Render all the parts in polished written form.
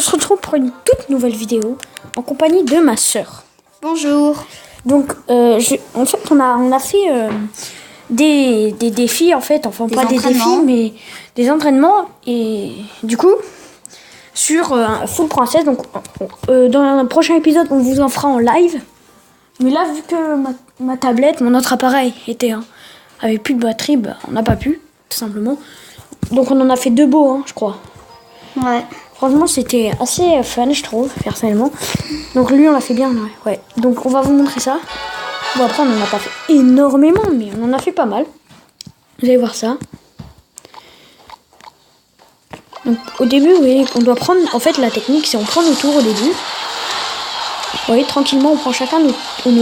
se retrouve pour une toute nouvelle vidéo en compagnie de ma sœur. Bonjour. Donc, en fait, on a fait des défis, en fait. Enfin, pas des défis, mais des entraînements. Et du coup, sur Full Princess. Donc, dans un prochain épisode, on vous en fera en live. Mais là, vu que ma tablette, mon autre appareil avait plus de batterie, bah, on n'a pas pu, tout simplement. Donc, on en a fait 2 beaux, hein, je crois. Ouais. Franchement, c'était assez fun, je trouve, personnellement. Donc lui, on l'a fait bien, ouais. Donc on va vous montrer ça. Bon, après, on n'en a pas fait énormément, mais on en a fait pas mal. Vous allez voir ça. Donc au début, oui, on doit prendre... En fait, la technique, c'est on prend nos tours au début. Vous voyez, tranquillement, on prend chacun nos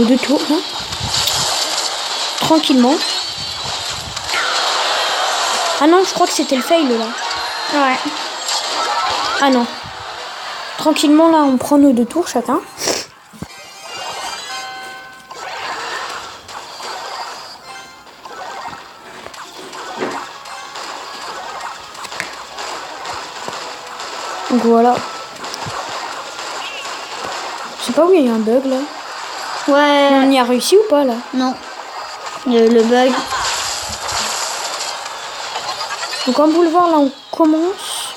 2 tours. Hein. Tranquillement. Ah non, je crois que c'était le fail, là. Ouais. Ah non. Tranquillement, là, on prend nos 2 tours chacun. Donc voilà. Je sais pas où il y a un bug, là. Ouais. On y a réussi ou pas, là? Non. Le bug. Donc comme vous le voyez, là, on commence...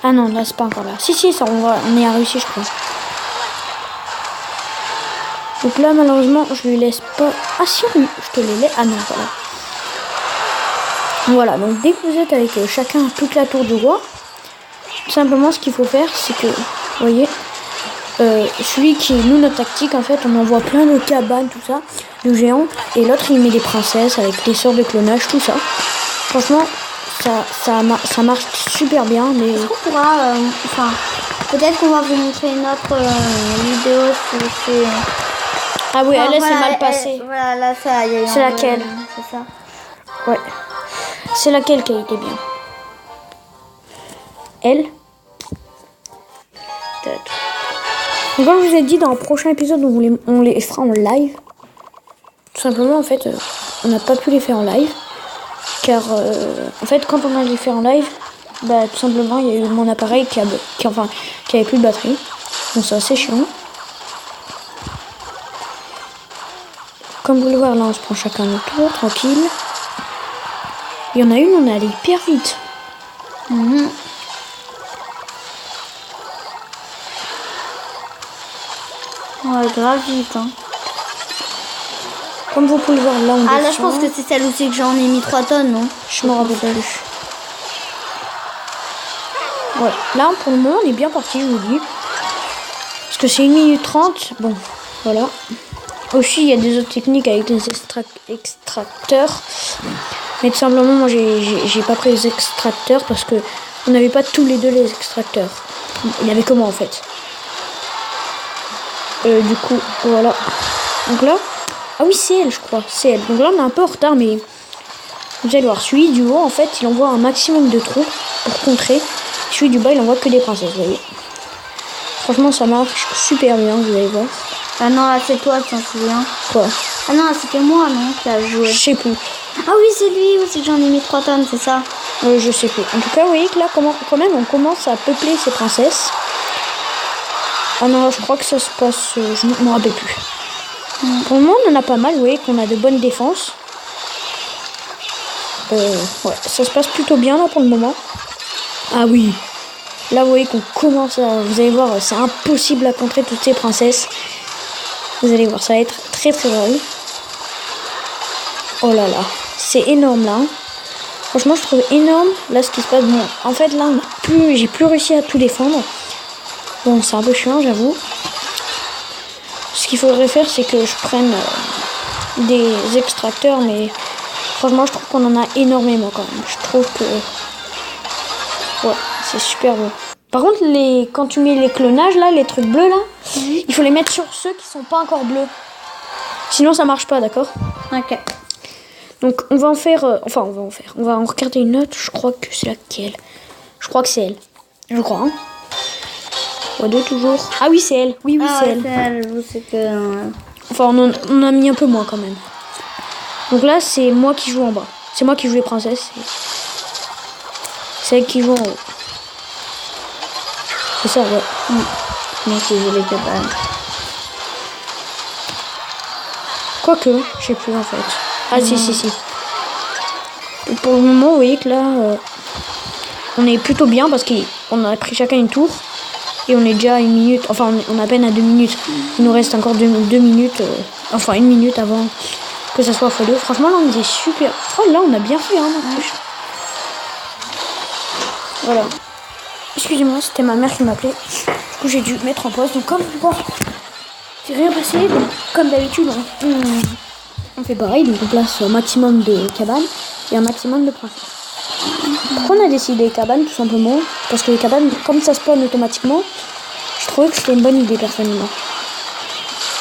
Ah non, là, c'est pas encore là. Si, ça, on y a réussi, je crois. Donc là, malheureusement, je lui laisse pas... Ah si, oui, je te les laisse. Ah non, voilà. Voilà, donc dès que vous êtes avec chacun toute la tour du roi, tout simplement, ce qu'il faut faire, c'est que, vous voyez, celui qui est, nous, notre tactique, en fait, on envoie plein de cabanes, tout ça, de géants, et l'autre, il met des princesses avec des sorts de clonage, tout ça. Franchement, ça marche super bien, mais... Est-ce qu'on pourra... Enfin, peut-être qu'on va vous montrer une autre vidéo si c'est... Ah oui, enfin, elle, c'est mal passé. Voilà, là, ça y est. C'est laquelle? C'est ça. Ouais. C'est laquelle qui a été bien? Elle? Peut-être. Donc, comme je vous ai dit, dans le prochain épisode, on les fera en live. Tout simplement, en fait, on n'a pas pu les faire en live. Car, en fait, quand on a les fait en live, bah, tout simplement, il y a eu mon appareil qui avait plus de batterie. Donc, c'est assez chiant. Comme vous le voyez, là, on se prend chacun notre tour, tranquille. Il y en a une, on est allé hyper vite. Ouais, grave vite, hein. Comme vous pouvez le voir, là, on Ah, là, je pense que c'est celle aussi que j'en ai mis 3 tonnes, non? Je m'en rappelle plus. Ouais, là, pour le moment, on est bien parti, je vous dis. Parce que c'est 1 minute 30. Bon, voilà. Aussi, il y a des autres techniques avec les extracteurs. Mais tout simplement, moi, j'ai pas pris les extracteurs parce que on n'avait pas tous les 2 les extracteurs. Il y avait comment, en fait? Du coup, voilà. Donc là... Ah oui, c'est elle, je crois. C'est elle. Donc là, on est un peu en retard, mais... Vous allez voir, celui du haut, en fait, il envoie un maximum de troupes pour contrer. Celui du bas, il envoie que des princesses, vous voyez. Franchement, ça marche super bien, vous allez voir. Ah non, là, c'est toi, tu t'en souviens? Quoi? Ah non, c'était moi, non, qui a joué. Je sais plus. Ah oui, c'est lui aussi que j'en ai mis 3 tonnes, c'est ça? Je sais plus. En tout cas, vous voyez que là, quand même, on commence à peupler ces princesses. Ah non, je crois que ça se passe... je ne me rappelle plus. Pour le moment, on en a pas mal, vous voyez qu'on a de bonnes défenses. Ouais, ça se passe plutôt bien là pour le moment. Ah oui, là vous voyez qu'on commence à... Vous allez voir, c'est impossible à contrer toutes ces princesses. Vous allez voir, ça va être très très drôle. Oh là là, c'est énorme là. Franchement, je trouve énorme là ce qui se passe. Bon, en fait là, j'ai plus réussi à tout défendre. Bon, c'est un peu chiant, j'avoue. Ce qu'il faudrait faire, c'est que je prenne des extracteurs, mais franchement, je trouve qu'on en a énormément quand même. Je trouve que... Ouais, c'est super beau. Par contre, quand tu mets les clonages, là, les trucs bleus, là, il faut les mettre sur ceux qui sont pas encore bleus. Sinon, ça marche pas, d'accord? Ok. Donc, on va en faire... On va en regarder une autre. Je crois que c'est laquelle? Je crois que c'est elle. Je crois, hein. Ouais, 2 toujours. Ah oui, c'est elle. Oui, c'est elle. C'est elle, je sais que... Enfin, on a mis un peu moins quand même. Donc là, c'est moi qui joue en bas. C'est moi qui joue les princesses. C'est elle qui joue en haut. C'est ça, ouais. Moi, je veux les cabanes. Quoique, je sais plus en fait. Ah si. Et pour le moment, vous voyez que là, on est plutôt bien parce qu'on a pris chacun une tour. Et on est déjà à 1 minute, enfin on est à peine à 2 minutes. Il nous reste encore 2 minutes, enfin 1 minute avant que ça soit x2. Franchement là on était super. Oh là on a bien fait hein. Voilà. Excusez-moi, c'était ma mère qui m'appelait. Du coup j'ai dû mettre en pause. Donc comme bon, c'est rien passé. Donc comme d'habitude on fait pareil. Donc on place un maximum de cabanes et un maximum de princesses. Pourquoi on a décidé cabanes tout simplement? Parce que les cabanes, comme ça spawn automatiquement, je trouvais que c'était une bonne idée personnellement.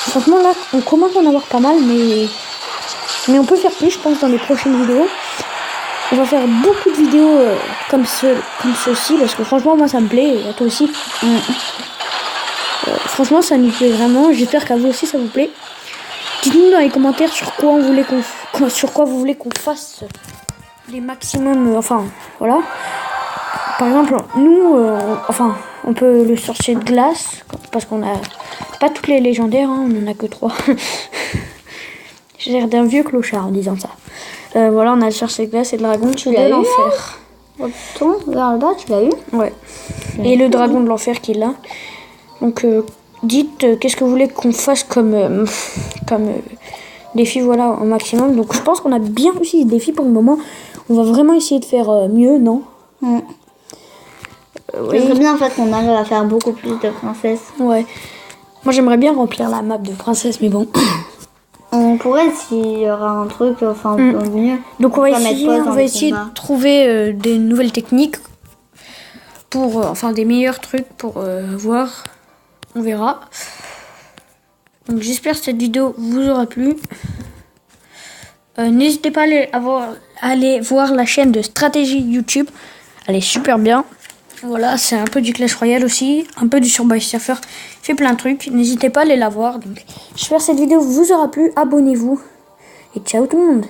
Franchement là, on commence à en avoir pas mal, mais on peut faire plus, je pense, dans les prochaines vidéos. On va faire beaucoup de vidéos comme ceci, parce que franchement moi ça me plaît, et à toi aussi. Franchement ça nous plaît vraiment, j'espère qu'à vous aussi ça vous plaît. Dites-nous dans les commentaires sur quoi vous voulez qu'on fasse les maximums, enfin voilà. Par exemple, nous, on peut le sorcier de glace, parce qu'on a pas toutes les légendaires, hein, on en a que 3. J'ai l'air d'un vieux clochard en disant ça. Voilà, on a le sorcier de glace et le dragon Tu l'as de eu, l'enfer. Attends, vers le bas, tu l'as eu? Ouais. Et le dragon de l'enfer qui est là. Donc, dites qu'est-ce que vous voulez qu'on fasse comme défi, voilà, au maximum. Donc, je pense qu'on a bien réussi ce défi pour le moment. On va vraiment essayer de faire mieux, non? Oui. Ce serait bien en fait qu'on arrive à faire beaucoup plus de princesses. Ouais. Moi j'aimerais bien remplir la map de princesse, mais bon. On pourrait s'il y aura un truc, enfin mieux. Donc on va essayer de trouver des nouvelles techniques pour, enfin des meilleurs trucs pour voir. On verra. Donc j'espère que cette vidéo vous aura plu. N'hésitez pas à aller voir la chaîne de stratégie YouTube. Elle est super bien. Voilà, c'est un peu du Clash Royale aussi, un peu du Subway Surfer. Il fait plein de trucs. N'hésitez pas à aller la voir. Donc, j'espère que cette vidéo vous aura plu. Abonnez-vous. Et ciao tout le monde.